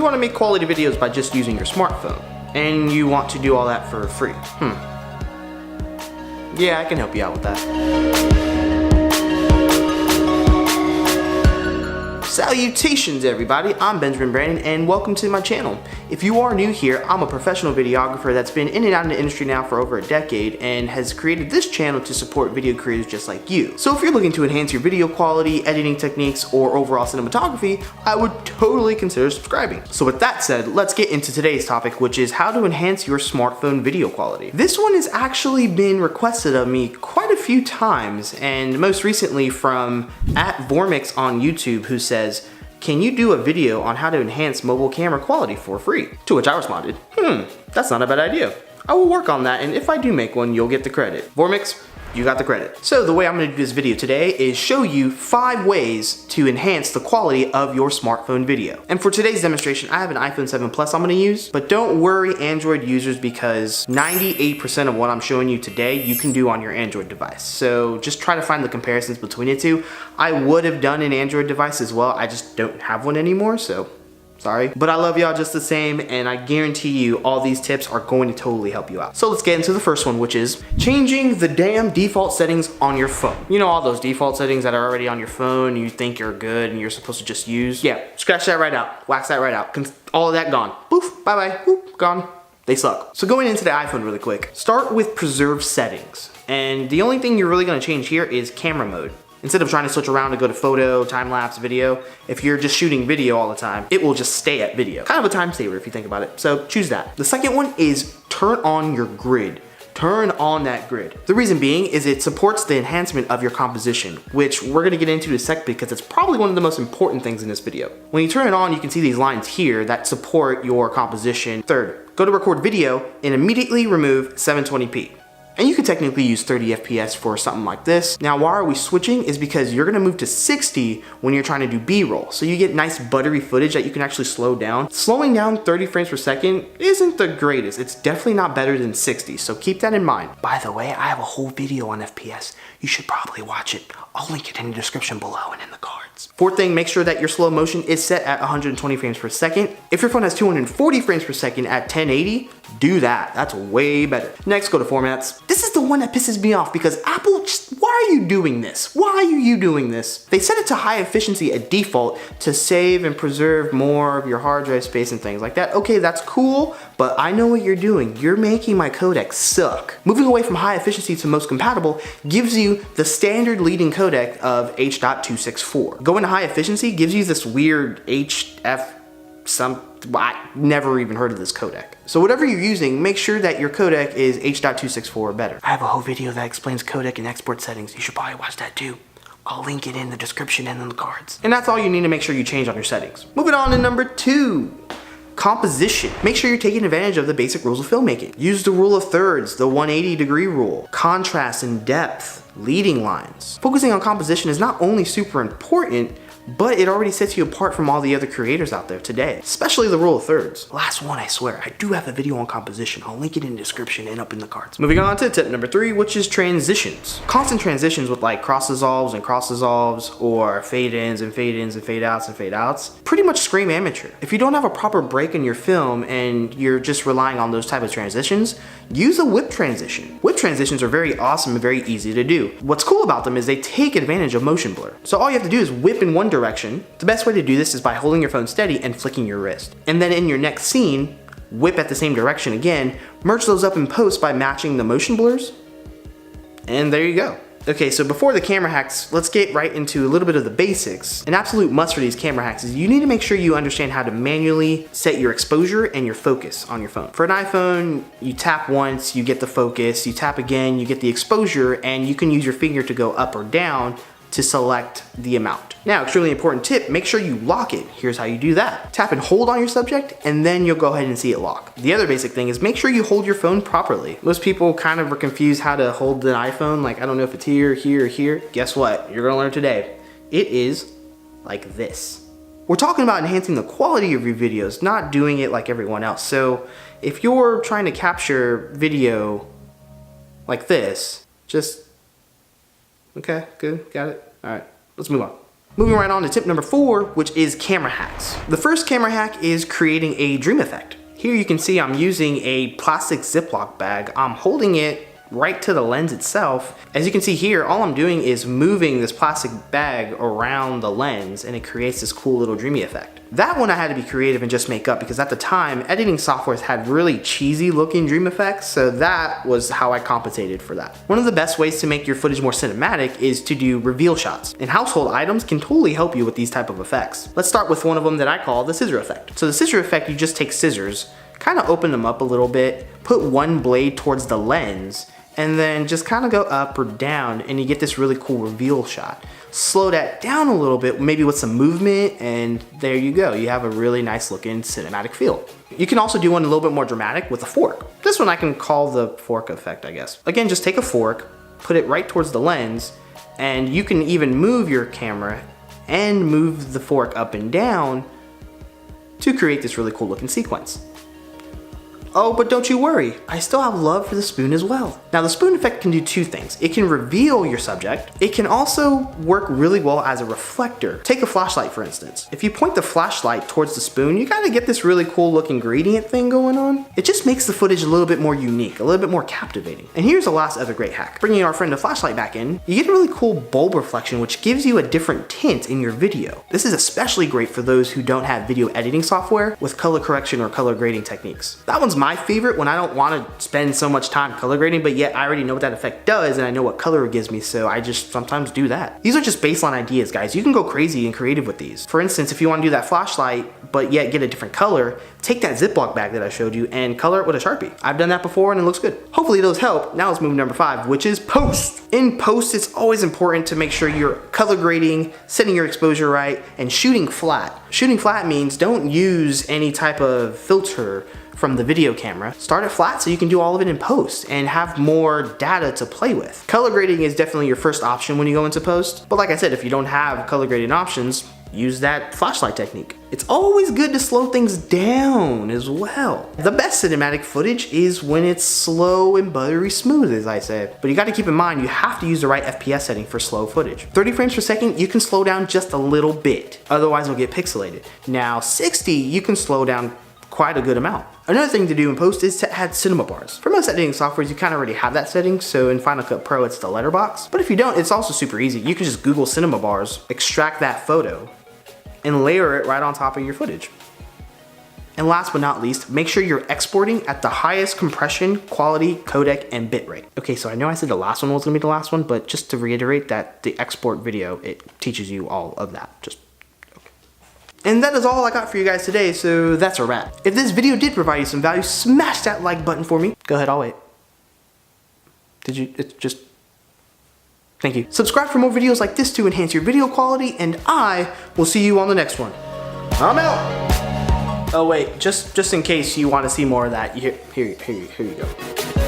want to make quality videos by just using your smartphone, and you want to do all that for free. Yeah, I can help you out with that. Salutations everybody, I'm Benjamin Brandon and welcome to my channel. If you are new here, I'm a professional videographer that's been in and out of the industry now for over a decade and has created this channel to support video creators just like you. So if you're looking to enhance your video quality, editing techniques, or overall cinematography, I would totally consider subscribing. So with that said, let's get into today's topic, which is how to enhance your smartphone video quality. This one has actually been requested of me quite a few times, and most recently from @Vormix on YouTube, who says, can you do a video on how to enhance mobile camera quality for free? To which I responded, that's not a bad idea. I will work on that, and if I do make one, you'll get the credit. Vormix, you got the credit. So the way I'm gonna do this video today is show you 5 ways to enhance the quality of your smartphone video. And for today's demonstration, I have an iPhone 7 Plus I'm gonna use, but don't worry Android users, because 98% of what I'm showing you today, you can do on your Android device. So just try to find the comparisons between the two. I would have done an Android device as well, I just don't have one anymore, so sorry. But I love y'all just the same, and I guarantee you all these tips are going to totally help you out. So let's get into the first one, which is changing the damn default settings on your phone. You know all those default settings that are already on your phone, you think you're good and you're supposed to just use? Yeah, scratch that right out, wax that right out. All of that gone. Poof, bye-bye, poof, gone. They suck. So going into the iPhone really quick, start with preserve settings. And the only thing you're really gonna change here is camera mode. Instead of trying to switch around to go to photo, time-lapse, video, if you're just shooting video all the time, it will just stay at video. Kind of a time saver if you think about it, so choose that. The second one is turn on your grid. Turn on that grid. The reason being is it supports the enhancement of your composition, which we're gonna get into in a sec because it's probably one of the most important things in this video. When you turn it on, you can see these lines here that support your composition. Third, go to record video and immediately remove 720p. And you could technically use 30 FPS for something like this. Now, why are we switching is because you're gonna move to 60 when you're trying to do B-roll. So you get nice buttery footage that you can actually slow down. Slowing down 30 frames per second isn't the greatest. It's definitely not better than 60, so keep that in mind. By the way, I have a whole video on FPS. You should probably watch it. I'll link it in the description below and in the cards. Fourth thing, make sure that your slow motion is set at 120 frames per second. If your phone has 240 frames per second at 1080, do that. That's way better. Next, go to formats. This is the one that pisses me off because Apple why are you doing this? Why are you doing this? They set it to high efficiency at default to save and preserve more of your hard drive space and things like that. Okay, that's cool, but I know what you're doing. You're making my codec suck. Moving away from high efficiency to most compatible gives you the standard leading codec of H.264. Going to high efficiency gives you this weird HF I never even heard of this codec. So whatever you're using, make sure that your codec is H.264 or better. I have a whole video that explains codec and export settings. You should probably watch that too. I'll link it in the description and in the cards. And that's all you need to make sure you change on your settings. Moving on to number 2. Composition. Make sure you're taking advantage of the basic rules of filmmaking. Use the rule of thirds, the 180-degree rule, contrast and depth, leading lines. Focusing on composition is not only super important, but it already sets you apart from all the other creators out there today, especially the rule of thirds. Last one, I swear, I do have a video on composition. I'll link it in the description and up in the cards. Moving on to tip number 3, which is transitions. Constant transitions with like cross dissolves and cross dissolves, or fade ins and fade ins and fade outs and fade outs, pretty much scream amateur. If you don't have a proper break in your film and you're just relying on those type of transitions, use a whip transition. Whip transitions are very awesome and very easy to do. What's cool about them is they take advantage of motion blur. So all you have to do is whip in one direction. The best way to do this is by holding your phone steady and flicking your wrist. And then in your next scene, whip at the same direction again, merge those up in post by matching the motion blurs, and there you go. Okay, so before the camera hacks, let's get right into a little bit of the basics. An absolute must for these camera hacks is you need to make sure you understand how to manually set your exposure and your focus on your phone. For an iPhone, you tap once, you get the focus, you tap again, you get the exposure, and you can use your finger to go up or down to select the amount. Now, extremely important tip, make sure you lock it. Here's how you do that. Tap and hold on your subject, and then you'll go ahead and see it lock. The other basic thing is make sure you hold your phone properly. Most people kind of are confused how to hold an iPhone, like I don't know if it's here, here, or here. Guess what? You're gonna learn today. It is like this. We're talking about enhancing the quality of your videos, not doing it like everyone else. So if you're trying to capture video like this, just, okay, good, got it. All right, let's move on. Moving right on to tip number 4, which is camera hacks. The first camera hack is creating a dream effect. Here you can see I'm using a plastic Ziploc bag. I'm holding it right to the lens itself. As you can see here, all I'm doing is moving this plastic bag around the lens and it creates this cool little dreamy effect. That one I had to be creative and just make up because at the time, editing softwares had really cheesy looking dream effects, so that was how I compensated for that. One of the best ways to make your footage more cinematic is to do reveal shots, and household items can totally help you with these type of effects. Let's start with one of them that I call the scissor effect. So the scissor effect, you just take scissors, kind of open them up a little bit, put one blade towards the lens, and then just kind of go up or down and you get this really cool reveal shot. Slow that down a little bit, maybe with some movement, and there you go. You have a really nice looking cinematic feel. You can also do one a little bit more dramatic with a fork. This one I can call the fork effect, I guess. Again, just take a fork, put it right towards the lens, and you can even move your camera and move the fork up and down to create this really cool looking sequence. Oh, but don't you worry, I still have love for the spoon as well. Now the spoon effect can do two things. It can reveal your subject. It can also work really well as a reflector. Take a flashlight for instance. If you point the flashlight towards the spoon, you kind of get this really cool looking gradient thing going on. It just makes the footage a little bit more unique, a little bit more captivating. And here's the last other great hack. Bringing our friend the flashlight back in, you get a really cool bulb reflection which gives you a different tint in your video. This is especially great for those who don't have video editing software with color correction or color grading techniques. That one's my favorite when I don't want to spend so much time color grading, but yet I already know what that effect does and I know what color it gives me, so I just sometimes do that. These are just baseline ideas, guys. You can go crazy and creative with these. For instance, if you want to do that flashlight, but yet get a different color, take that Ziploc bag that I showed you and color it with a Sharpie. I've done that before and it looks good. Hopefully those help. Now let's move to number 5, which is post. In post, it's always important to make sure you're color grading, setting your exposure right, and shooting flat. Shooting flat means don't use any type of filter from the video camera. Start it flat so you can do all of it in post and have more data to play with. Color grading is definitely your first option when you go into post, but like I said, if you don't have color grading options, use that flashlight technique. It's always good to slow things down as well. The best cinematic footage is when it's slow and buttery smooth, as I said. But you gotta keep in mind, you have to use the right FPS setting for slow footage. 30 frames per second, you can slow down just a little bit, otherwise it'll get pixelated. Now 60, you can slow down quite a good amount. Another thing to do in post is to add cinema bars. For most editing softwares, you kind of already have that setting, so in Final Cut Pro, it's the letterbox. But if you don't, it's also super easy. You can just Google cinema bars, extract that photo, and layer it right on top of your footage. And last but not least, make sure you're exporting at the highest compression, quality, codec, and bitrate. Okay, so I know I said the last one was gonna be the last one, but just to reiterate that the export video, it teaches you all of that. And that is all I got for you guys today, so that's a wrap. If this video did provide you some value, smash that like button for me. Go ahead, I'll wait. Did you? It's just... Thank you. Subscribe for more videos like this to enhance your video quality, and I will see you on the next one. I'm out! Oh wait, just in case you want to see more of that, here you go.